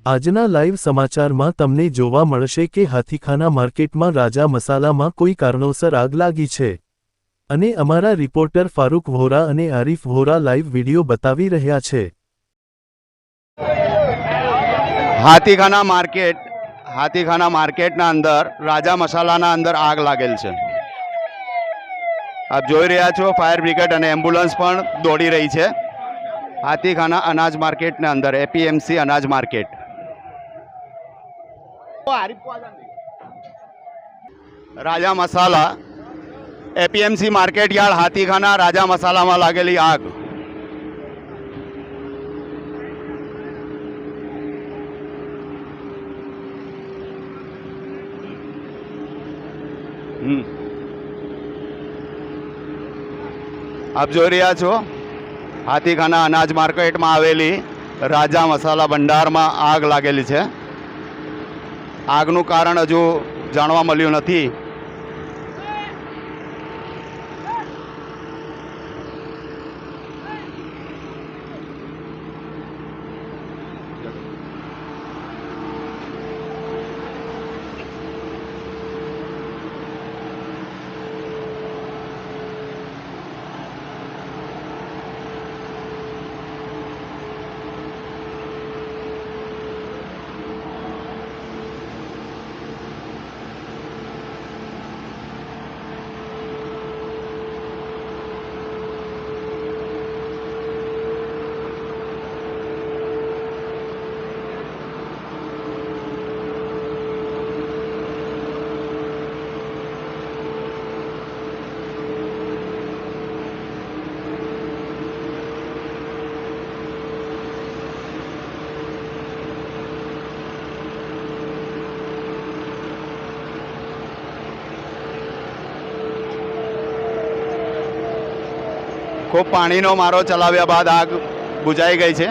આજના લાઈવ સમાચારમાં તમને જોવા મળશે કે હાથીખાના માર્કેટમાં રાજા મસાલામાં કોઈ કારણોસર આગ લાગી છે અને અમારા રિપોર્ટર ફારૂક વોરા અને આરિફ વોરા લાઈવ વિડિયો બતાવી રહ્યા છે। हाथीखाना मार्केटना अंदर राजा मसालाना अंदर आग लागेल छे। आप जोई रह्या छो फायर ब्रिगेड और एम्ब्युलन्स पण दौड़ी रही है। हाथीखाना अनाज मार्केट ने अंदर एपीएमसी अनाज मार्केट राजा मसाला एपीएमसी मार्केट यार्ड हाथीखाना राजा मसाला में लागेली आग। आप जो रहा छो हाथीखाना अनाज मार्केट में आवेली राजा मसाला भंडार में आग लागेली है। आगनु कारण हजू जाणवा मळ्युं नथी। खूब पानीनो मारो चलाव्या बाद आग बुझाई गई है।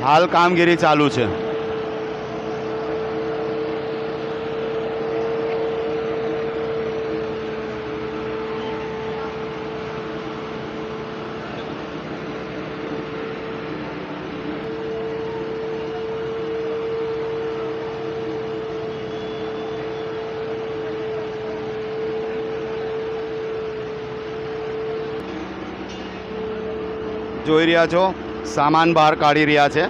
हाल कामगीरी चालू है। જોઈ રહ્યા છો સામાન બહાર કાઢી રહ્યા છે।